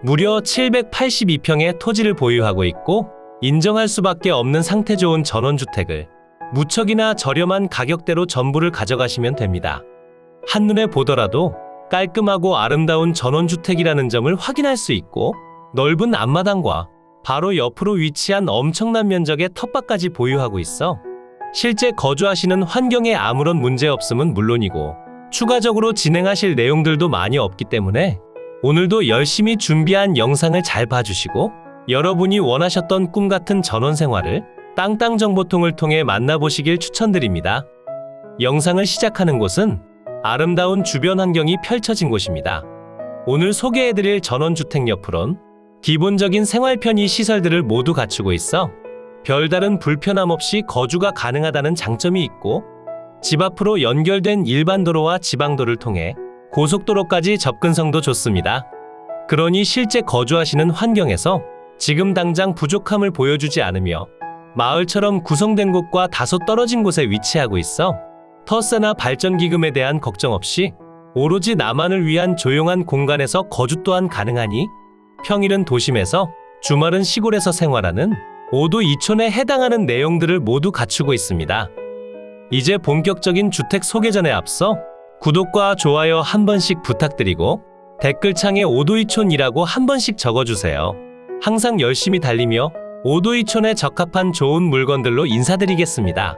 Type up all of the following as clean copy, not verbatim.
무려 782평의 토지를 보유하고 있고 인정할 수밖에 없는 상태 좋은 전원주택을 무척이나 저렴한 가격대로 전부를 가져가시면 됩니다. 한눈에 보더라도 깔끔하고 아름다운 전원주택이라는 점을 확인할 수 있고 넓은 앞마당과 바로 옆으로 위치한 엄청난 면적의 텃밭까지 보유하고 있어 실제 거주하시는 환경에 아무런 문제 없음은 물론이고 추가적으로 진행하실 내용들도 많이 없기 때문에 오늘도 열심히 준비한 영상을 잘 봐주시고 여러분이 원하셨던 꿈같은 전원생활을 땅땅정보통을 통해 만나보시길 추천드립니다. 영상을 시작하는 곳은 아름다운 주변 환경이 펼쳐진 곳입니다. 오늘 소개해드릴 전원주택 옆으론 기본적인 생활 편의 시설들을 모두 갖추고 있어 별다른 불편함 없이 거주가 가능하다는 장점이 있고 집 앞으로 연결된 일반 도로와 지방도를 통해 고속도로까지 접근성도 좋습니다. 그러니 실제 거주하시는 환경에서 지금 당장 부족함을 보여주지 않으며 마을처럼 구성된 곳과 다소 떨어진 곳에 위치하고 있어 터세나 발전기금에 대한 걱정 없이 오로지 나만을 위한 조용한 공간에서 거주 또한 가능하니 평일은 도심에서 주말은 시골에서 생활하는 5도 2촌에 해당하는 내용들을 모두 갖추고 있습니다. 이제 본격적인 주택 소개 전에 앞서 구독과 좋아요 한 번씩 부탁드리고 댓글창에 5도 2촌이라고 한 번씩 적어주세요. 항상 열심히 달리며 5도 2촌에 적합한 좋은 물건들로 인사드리겠습니다.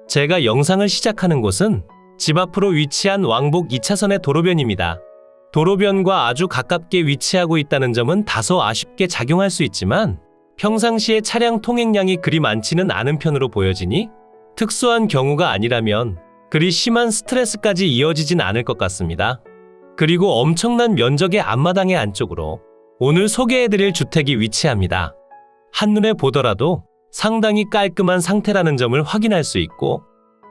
제가 영상을 시작하는 곳은 집 앞으로 위치한 왕복 2차선의 도로변입니다. 도로변과 아주 가깝게 위치하고 있다는 점은 다소 아쉽게 작용할 수 있지만 평상시에 차량 통행량이 그리 많지는 않은 편으로 보여지니 특수한 경우가 아니라면 그리 심한 스트레스까지 이어지진 않을 것 같습니다. 그리고 엄청난 면적의 앞마당의 안쪽으로 오늘 소개해드릴 주택이 위치합니다. 한눈에 보더라도 상당히 깔끔한 상태라는 점을 확인할 수 있고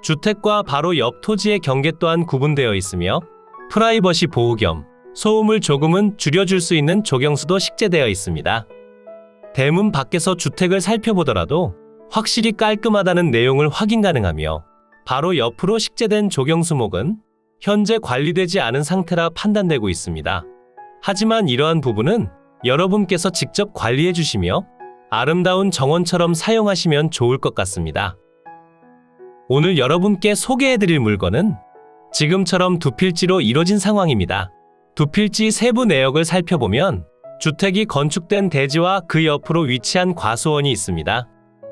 주택과 바로 옆 토지의 경계 또한 구분되어 있으며 프라이버시 보호 겸 소음을 조금은 줄여줄 수 있는 조경수도 식재되어 있습니다. 대문 밖에서 주택을 살펴보더라도 확실히 깔끔하다는 내용을 확인 가능하며 바로 옆으로 식재된 조경수목은 현재 관리되지 않은 상태라 판단되고 있습니다. 하지만 이러한 부분은 여러분께서 직접 관리해 주시며 아름다운 정원처럼 사용하시면 좋을 것 같습니다. 오늘 여러분께 소개해드릴 물건은 지금처럼 두 필지로 이뤄진 상황입니다. 두 필지 세부 내역을 살펴보면 주택이 건축된 대지와 그 옆으로 위치한 과수원이 있습니다.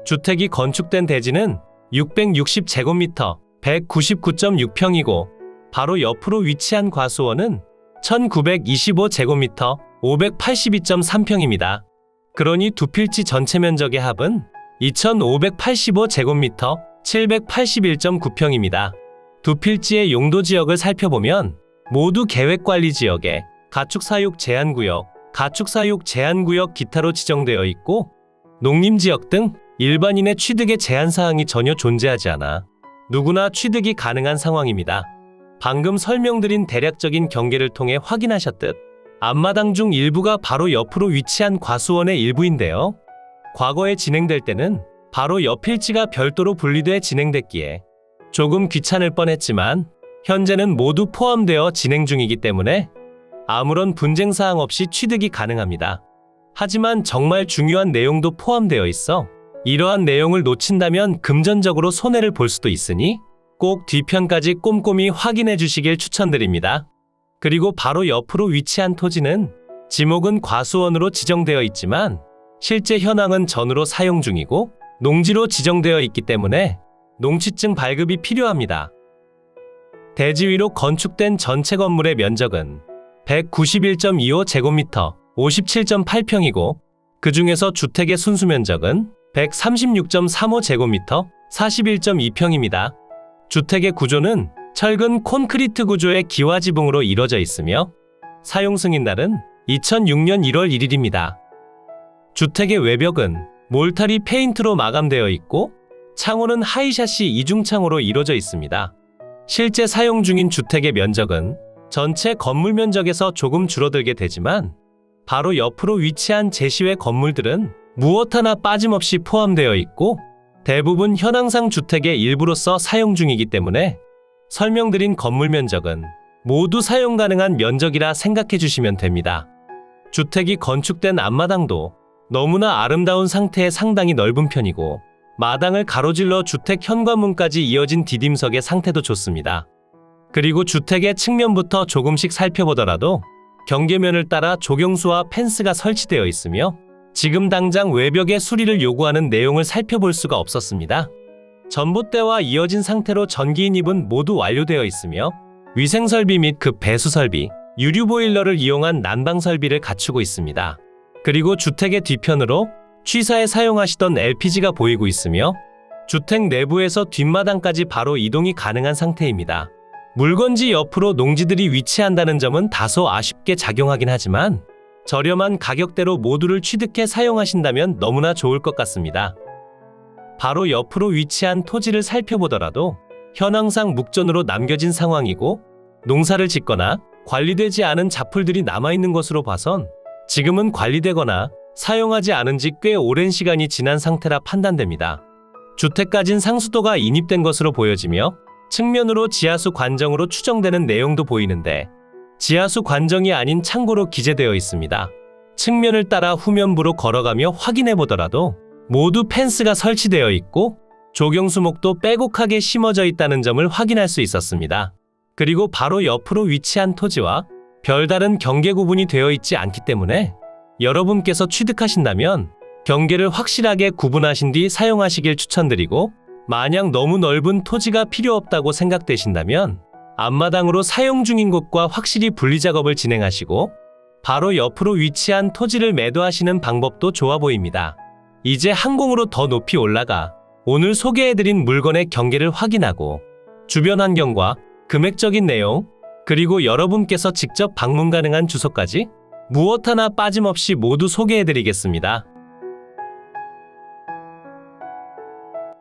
주택이 건축된 대지는 660제곱미터, 199.6평이고 바로 옆으로 위치한 과수원은 1925제곱미터, 582.3평입니다. 그러니 두 필지 전체 면적의 합은 2585제곱미터, 781.9평입니다. 두 필지의 용도 지역을 살펴보면 모두 계획관리지역에 가축사육 제한구역, 가축사육 제한구역 기타로 지정되어 있고 농림지역 등 일반인의 취득에 제한사항이 전혀 존재하지 않아 누구나 취득이 가능한 상황입니다. 방금 설명드린 대략적인 경계를 통해 확인하셨듯 앞마당 중 일부가 바로 옆으로 위치한 과수원의 일부인데요. 과거에 진행될 때는 바로 옆 필지가 별도로 분리돼 진행됐기에 조금 귀찮을 뻔했지만 현재는 모두 포함되어 진행 중이기 때문에 아무런 분쟁사항 없이 취득이 가능합니다. 하지만 정말 중요한 내용도 포함되어 있어 이러한 내용을 놓친다면 금전적으로 손해를 볼 수도 있으니 꼭 뒤편까지 꼼꼼히 확인해 주시길 추천드립니다. 그리고 바로 옆으로 위치한 토지는 지목은 과수원으로 지정되어 있지만 실제 현황은 전으로 사용 중이고 농지로 지정되어 있기 때문에 농취증 발급이 필요합니다. 대지 위로 건축된 전체 건물의 면적은 191.25제곱미터, 57.8평이고 그 중에서 주택의 순수 면적은 136.35제곱미터, 41.2평입니다. 주택의 구조는 철근 콘크리트 구조의 기와지붕으로 이뤄져 있으며 사용 승인날은 2006년 1월 1일입니다. 주택의 외벽은 몰타리 페인트로 마감되어 있고 창호는 하이샤시 이중창호로 이루어져 있습니다. 실제 사용 중인 주택의 면적은 전체 건물 면적에서 조금 줄어들게 되지만 바로 옆으로 위치한 제시외 건물들은 무엇 하나 빠짐없이 포함되어 있고 대부분 현황상 주택의 일부로서 사용 중이기 때문에 설명드린 건물 면적은 모두 사용 가능한 면적이라 생각해 주시면 됩니다. 주택이 건축된 앞마당도 너무나 아름다운 상태의 상당히 넓은 편이고 마당을 가로질러 주택 현관문까지 이어진 디딤석의 상태도 좋습니다. 그리고 주택의 측면부터 조금씩 살펴보더라도 경계면을 따라 조경수와 펜스가 설치되어 있으며 지금 당장 외벽의 수리를 요구하는 내용을 살펴볼 수가 없었습니다. 전봇대와 이어진 상태로 전기인입은 모두 완료되어 있으며 위생설비 및 급 배수설비, 유류보일러를 이용한 난방설비를 갖추고 있습니다. 그리고 주택의 뒤편으로 취사에 사용하시던 LPG가 보이고 있으며 주택 내부에서 뒷마당까지 바로 이동이 가능한 상태입니다. 물건지 옆으로 농지들이 위치한다는 점은 다소 아쉽게 작용하긴 하지만 저렴한 가격대로 모두를 취득해 사용하신다면 너무나 좋을 것 같습니다. 바로 옆으로 위치한 토지를 살펴보더라도 현황상 묵전으로 남겨진 상황이고 농사를 짓거나 관리되지 않은 잡풀들이 남아있는 것으로 봐선 지금은 관리되거나 사용하지 않은 지 꽤 오랜 시간이 지난 상태라 판단됩니다. 주택까진 상수도가 인입된 것으로 보여지며 측면으로 지하수 관정으로 추정되는 내용도 보이는데 지하수 관정이 아닌 창고로 기재되어 있습니다. 측면을 따라 후면부로 걸어가며 확인해 보더라도 모두 펜스가 설치되어 있고 조경수목도 빼곡하게 심어져 있다는 점을 확인할 수 있었습니다. 그리고 바로 옆으로 위치한 토지와 별다른 경계 구분이 되어 있지 않기 때문에 여러분께서 취득하신다면 경계를 확실하게 구분하신 뒤 사용하시길 추천드리고 만약 너무 넓은 토지가 필요 없다고 생각되신다면 앞마당으로 사용 중인 곳과 확실히 분리 작업을 진행하시고 바로 옆으로 위치한 토지를 매도하시는 방법도 좋아 보입니다. 이제 항공으로 더 높이 올라가 오늘 소개해드린 물건의 경계를 확인하고 주변 환경과 금액적인 내용 그리고 여러분께서 직접 방문 가능한 주소까지 무엇 하나 빠짐없이 모두 소개해드리겠습니다.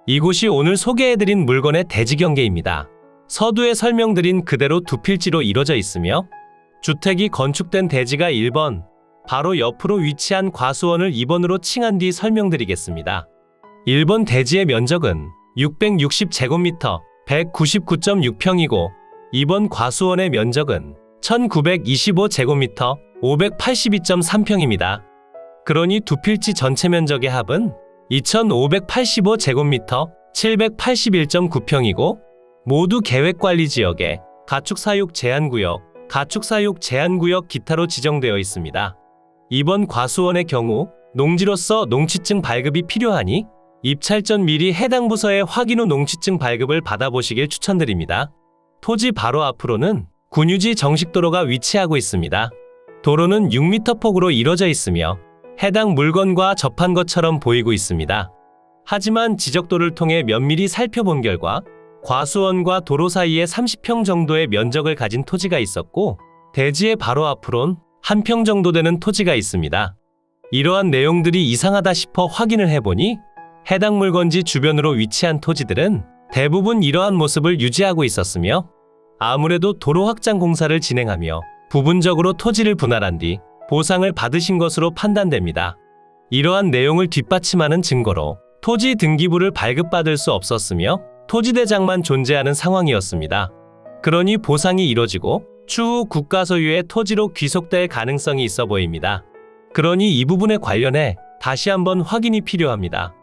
이곳이 오늘 소개해드린 물건의 대지 경계입니다. 서두에 설명드린 그대로 두 필지로 이뤄져 있으며 주택이 건축된 대지가 1번, 바로 옆으로 위치한 과수원을 2번으로 칭한 뒤 설명드리겠습니다. 1번 대지의 면적은 660제곱미터, 199.6평이고 2번 과수원의 면적은 1925제곱미터, 582.3평입니다. 그러니 두 필지 전체 면적의 합은 2585제곱미터, 781.9평이고 모두 계획관리지역에 가축사육 제한구역, 가축사육 제한구역 기타로 지정되어 있습니다. 이번 과수원의 경우 농지로서 농취증 발급이 필요하니 입찰 전 미리 해당 부서의 확인 후 농취증 발급을 받아보시길 추천드립니다. 토지 바로 앞으로는 군유지 정식도로가 위치하고 있습니다. 도로는 6m 폭으로 이뤄져 있으며 해당 물건과 접한 것처럼 보이고 있습니다. 하지만 지적도를 통해 면밀히 살펴본 결과 과수원과 도로 사이에 30평 정도의 면적을 가진 토지가 있었고 대지의 바로 앞으론 1평 정도 되는 토지가 있습니다. 이러한 내용들이 이상하다 싶어 확인을 해보니 해당 물건지 주변으로 위치한 토지들은 대부분 이러한 모습을 유지하고 있었으며 아무래도 도로 확장 공사를 진행하며 부분적으로 토지를 분할한 뒤 보상을 받으신 것으로 판단됩니다. 이러한 내용을 뒷받침하는 증거로 토지 등기부를 발급받을 수 없었으며 토지대장만 존재하는 상황이었습니다. 그러니 보상이 이뤄지고 추후 국가 소유의 토지로 귀속될 가능성이 있어 보입니다. 그러니 이 부분에 관련해 다시 한번 확인이 필요합니다.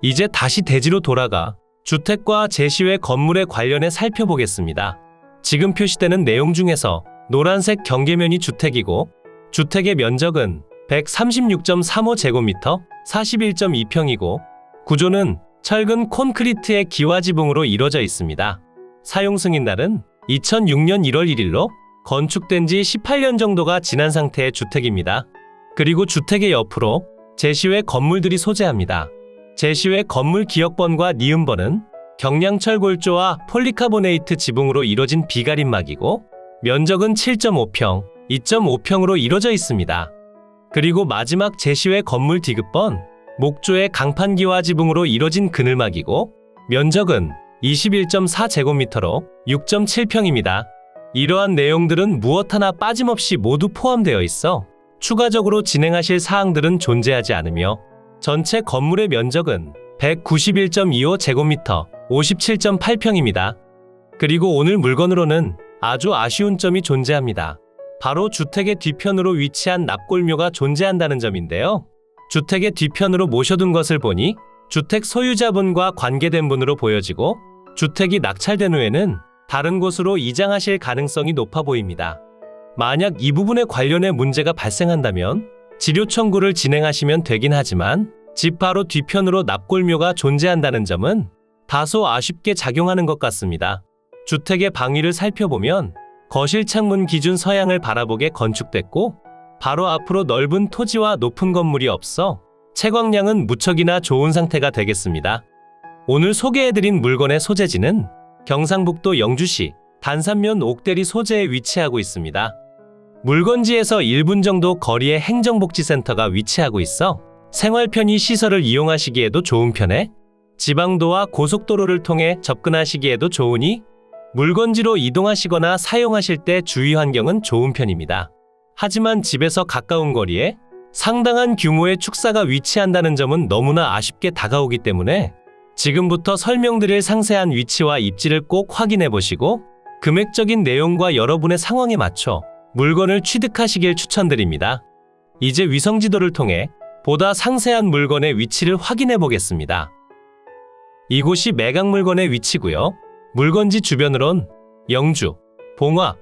이제 다시 대지로 돌아가 주택과 제시외 건물에 관련해 살펴보겠습니다. 지금 표시되는 내용 중에서 노란색 경계면이 주택이고 주택의 면적은 136.35제곱미터, 41.2평이고 구조는 철근 콘크리트의 기와지붕으로 이루어져 있습니다. 사용 승인날은 2006년 1월 1일로 건축된 지 18년 정도가 지난 상태의 주택입니다. 그리고 주택의 옆으로 제시외 건물들이 소재합니다. 제시외 건물 기역번과 니은번은 경량철 골조와 폴리카보네이트 지붕으로 이뤄진 비가림막이고 면적은 7.5평, 2.5평으로 이루어져 있습니다. 그리고 마지막 제시외 건물 디귿번 목조의 강판기와 지붕으로 이뤄진 그늘막이고 면적은 21.4제곱미터로 6.7평입니다. 이러한 내용들은 무엇 하나 빠짐없이 모두 포함되어 있어 추가적으로 진행하실 사항들은 존재하지 않으며 전체 건물의 면적은 191.25제곱미터, 57.8평입니다. 그리고 오늘 물건으로는 아주 아쉬운 점이 존재합니다. 바로 주택의 뒤편으로 위치한 납골묘가 존재한다는 점인데요. 주택의 뒤편으로 모셔둔 것을 보니 주택 소유자분과 관계된 분으로 보여지고 주택이 낙찰된 후에는 다른 곳으로 이장하실 가능성이 높아 보입니다. 만약 이 부분에 관련해 문제가 발생한다면 지료 청구를 진행하시면 되긴 하지만 집 바로 뒤편으로 납골묘가 존재한다는 점은 다소 아쉽게 작용하는 것 같습니다. 주택의 방위를 살펴보면 거실 창문 기준 서양을 바라보게 건축됐고 바로 앞으로 넓은 토지와 높은 건물이 없어 채광량은 무척이나 좋은 상태가 되겠습니다. 오늘 소개해드린 물건의 소재지는 경상북도 영주시 단산면 옥대리 소재에 위치하고 있습니다. 물건지에서 1분 정도 거리에 행정복지센터가 위치하고 있어 생활 편의 시설을 이용하시기에도 좋은 편에 지방도와 고속도로를 통해 접근하시기에도 좋으니 물건지로 이동하시거나 사용하실 때 주위 환경은 좋은 편입니다. 하지만 집에서 가까운 거리에 상당한 규모의 축사가 위치한다는 점은 너무나 아쉽게 다가오기 때문에 지금부터 설명드릴 상세한 위치와 입지를 꼭 확인해 보시고 금액적인 내용과 여러분의 상황에 맞춰 물건을 취득하시길 추천드립니다. 이제 위성지도를 통해 보다 상세한 물건의 위치를 확인해 보겠습니다. 이곳이 매각 물건의 위치고요. 물건지 주변으론 영주, 봉화,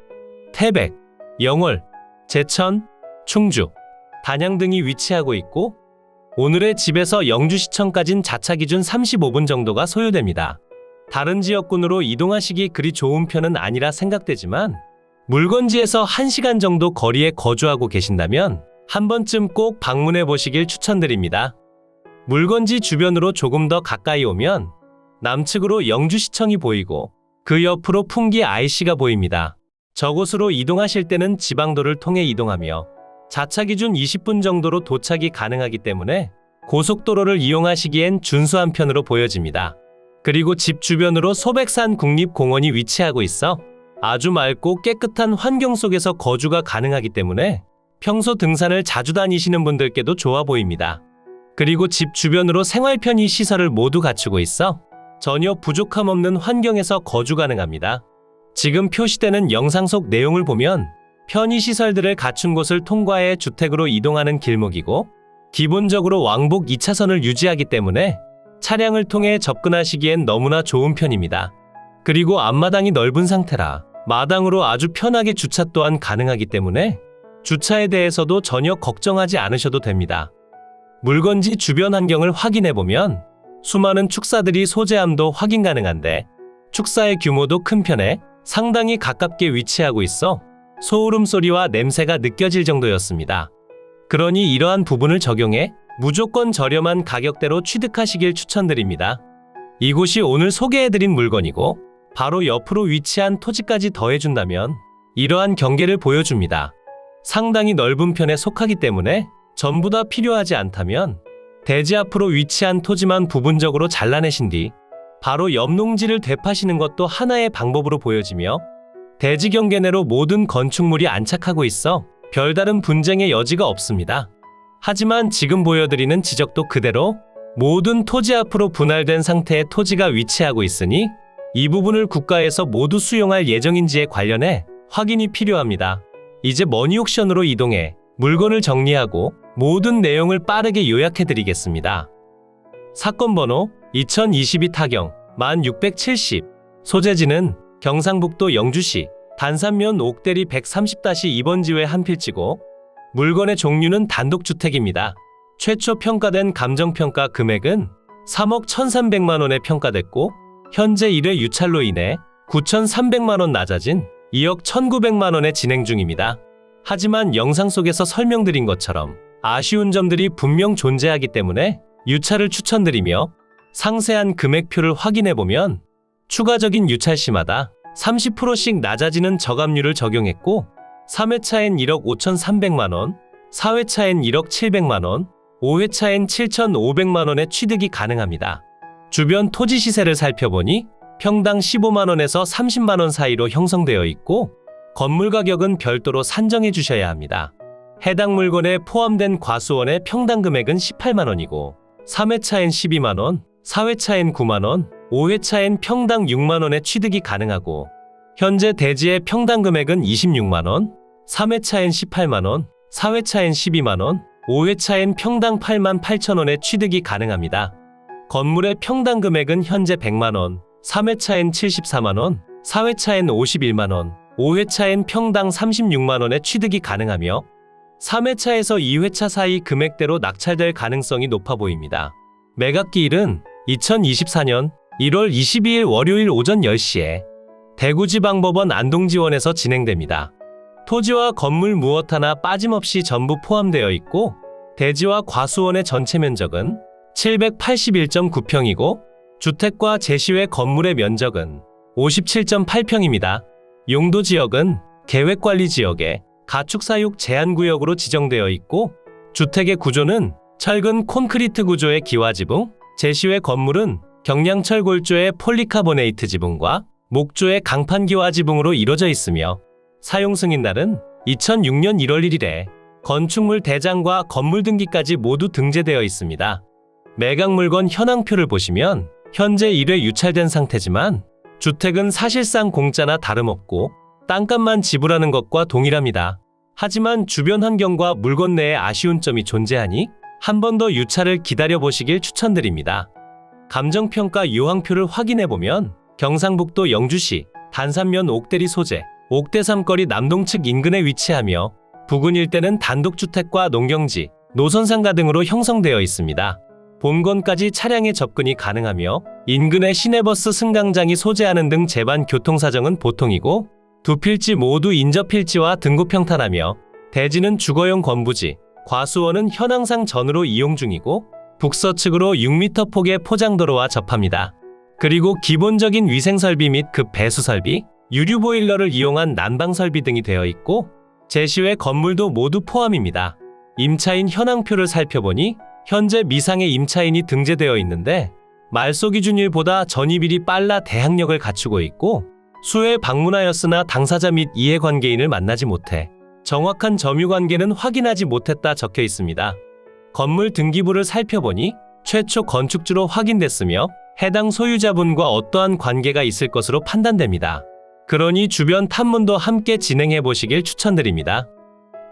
태백, 영월, 제천, 충주, 단양 등이 위치하고 있고 오늘의 집에서 영주시청까진 자차 기준 35분 정도가 소요됩니다. 다른 지역군으로 이동하시기 그리 좋은 편은 아니라 생각되지만 물건지에서 1시간 정도 거리에 거주하고 계신다면 한 번쯤 꼭 방문해 보시길 추천드립니다. 물건지 주변으로 조금 더 가까이 오면 남측으로 영주시청이 보이고 그 옆으로 풍기 IC가 보입니다. 저곳으로 이동하실 때는 지방도를 통해 이동하며 자차 기준 20분 정도로 도착이 가능하기 때문에 고속도로를 이용하시기엔 준수한 편으로 보여집니다. 그리고 집 주변으로 소백산 국립공원이 위치하고 있어 아주 맑고 깨끗한 환경 속에서 거주가 가능하기 때문에 평소 등산을 자주 다니시는 분들께도 좋아 보입니다. 그리고 집 주변으로 생활 편의 시설을 모두 갖추고 있어 전혀 부족함 없는 환경에서 거주 가능합니다. 지금 표시되는 영상 속 내용을 보면 편의시설들을 갖춘 곳을 통과해 주택으로 이동하는 길목이고 기본적으로 왕복 2차선을 유지하기 때문에 차량을 통해 접근하시기엔 너무나 좋은 편입니다. 그리고 앞마당이 넓은 상태라 마당으로 아주 편하게 주차 또한 가능하기 때문에 주차에 대해서도 전혀 걱정하지 않으셔도 됩니다. 물건지 주변 환경을 확인해보면 수많은 축사들이 소재함도 확인 가능한데 축사의 규모도 큰 편에 상당히 가깝게 위치하고 있어 소울음 소리와 냄새가 느껴질 정도였습니다. 그러니 이러한 부분을 적용해 무조건 저렴한 가격대로 취득하시길 추천드립니다. 이곳이 오늘 소개해드린 물건이고 바로 옆으로 위치한 토지까지 더해준다면 이러한 경계를 보여줍니다. 상당히 넓은 편에 속하기 때문에 전부 다 필요하지 않다면 대지 앞으로 위치한 토지만 부분적으로 잘라내신 뒤 바로 옆 농지를 되파시는 것도 하나의 방법으로 보여지며 대지 경계 내로 모든 건축물이 안착하고 있어 별다른 분쟁의 여지가 없습니다. 하지만 지금 보여드리는 지적도 그대로 모든 토지 앞으로 분할된 상태의 토지가 위치하고 있으니 이 부분을 국가에서 모두 수용할 예정인지에 관련해 확인이 필요합니다. 이제 머니옥션으로 이동해 물건을 정리하고 모든 내용을 빠르게 요약해드리겠습니다. 사건 번호 2022 타경 1670 소재지는 경상북도 영주시 단산면 옥대리 130-2번지회 한 필지고 물건의 종류는 단독주택입니다. 최초 평가된 감정평가 금액은 3억 1,300만원에 평가됐고 현재 1회 유찰로 인해 9,300만원 낮아진 2억 1,900만원에 진행 중입니다. 하지만 영상 속에서 설명드린 것처럼 아쉬운 점들이 분명 존재하기 때문에 유찰을 추천드리며 상세한 금액표를 확인해보면 추가적인 유찰 시마다 30%씩 낮아지는 저감률을 적용했고 3회차엔 1억 5,300만원, 4회차엔 1억 700만원, 5회차엔 7,500만원의 취득이 가능합니다. 주변 토지 시세를 살펴보니 평당 15만원에서 30만원 사이로 형성되어 있고 건물 가격은 별도로 산정해 주셔야 합니다. 해당 물건에 포함된 과수원의 평당 금액은 18만원이고 3회차엔 12만원, 4회차엔 9만원, 5회차엔 평당 6만원의 취득이 가능하고 현재 대지의 평당 금액은 26만원, 3회차엔 18만원, 4회차엔 12만원, 5회차엔 평당 88,000원의 취득이 가능합니다. 건물의 평당 금액은 현재 100만원, 3회차엔 74만원, 4회차엔 51만원, 5회차엔 평당 36만원의 취득이 가능하며 3회차에서 2회차 사이 금액대로 낙찰될 가능성이 높아 보입니다. 매각기일은 2024년 1월 22일 월요일 오전 10시에 대구지방법원 안동지원에서 진행됩니다. 토지와 건물 무엇 하나 빠짐없이 전부 포함되어 있고 대지와 과수원의 전체 면적은 781.9평이고 주택과 제시외 건물의 면적은 57.8평입니다. 용도지역은 계획관리지역에 가축사육 제한구역으로 지정되어 있고 주택의 구조는 철근 콘크리트 구조의 기와지붕, 제시외 건물은 경량철 골조의 폴리카보네이트 지붕과 목조의 강판 기와지붕으로 이루어져 있으며 사용 승인날은 2006년 1월 1일에 건축물 대장과 건물 등기까지 모두 등재되어 있습니다. 매각 물건 현황표를 보시면 현재 1회 유찰된 상태지만 주택은 사실상 공짜나 다름없고 땅값만 지불하는 것과 동일합니다. 하지만 주변 환경과 물건 내에 아쉬운 점이 존재하니 한 번 더 유찰을 기다려보시길 추천드립니다. 감정평가 요항표를 확인해보면 경상북도 영주시 단산면 옥대리 소재, 옥대 삼거리 남동측 인근에 위치하며 부근 일대는 단독주택과 농경지, 노선상가 등으로 형성되어 있습니다. 본건까지 차량의 접근이 가능하며 인근에 시내버스 승강장이 소재하는 등 제반 교통사정은 보통이고 두 필지 모두 인접필지와 등고평탄하며 대지는 주거용 건부지, 과수원은 현황상 전으로 이용 중이고 북서측으로 6m 폭의 포장도로와 접합니다. 그리고 기본적인 위생설비 및 급 배수설비, 유류보일러를 이용한 난방설비 등이 되어 있고 제시외 건물도 모두 포함입니다. 임차인 현황표를 살펴보니 현재 미상의 임차인이 등재되어 있는데 말소기준일보다 전입일이 빨라 대항력을 갖추고 있고 수회 방문하였으나 당사자 및 이해관계인을 만나지 못해 정확한 점유관계는 확인하지 못했다 적혀 있습니다. 건물 등기부를 살펴보니 최초 건축주로 확인됐으며 해당 소유자분과 어떠한 관계가 있을 것으로 판단됩니다. 그러니 주변 탐문도 함께 진행해 보시길 추천드립니다.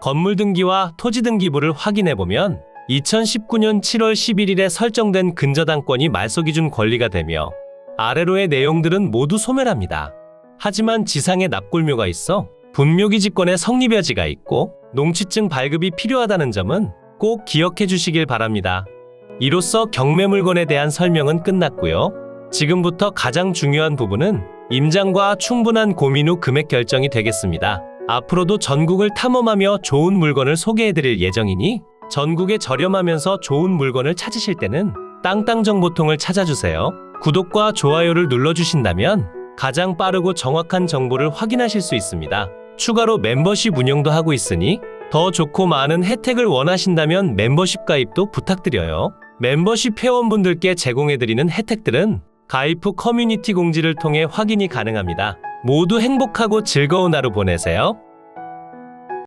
건물 등기와 토지 등기부를 확인해보면 2019년 7월 11일에 설정된 근저당권이 말소기준 권리가 되며 아래로의 내용들은 모두 소멸합니다. 하지만 지상에 납골묘가 있어 분묘기지권의 성립여지가 있고 농취증 발급이 필요하다는 점은 꼭 기억해 주시길 바랍니다. 이로써 경매물건에 대한 설명은 끝났고요. 지금부터 가장 중요한 부분은 임장과 충분한 고민 후 금액 결정이 되겠습니다. 앞으로도 전국을 탐험하며 좋은 물건을 소개해드릴 예정이니 전국에 저렴하면서 좋은 물건을 찾으실 때는 땅땅정보통을 찾아주세요. 구독과 좋아요를 눌러주신다면 가장 빠르고 정확한 정보를 확인하실 수 있습니다. 추가로 멤버십 운영도 하고 있으니 더 좋고 많은 혜택을 원하신다면 멤버십 가입도 부탁드려요. 멤버십 회원분들께 제공해드리는 혜택들은 가입 후 커뮤니티 공지를 통해 확인이 가능합니다. 모두 행복하고 즐거운 하루 보내세요.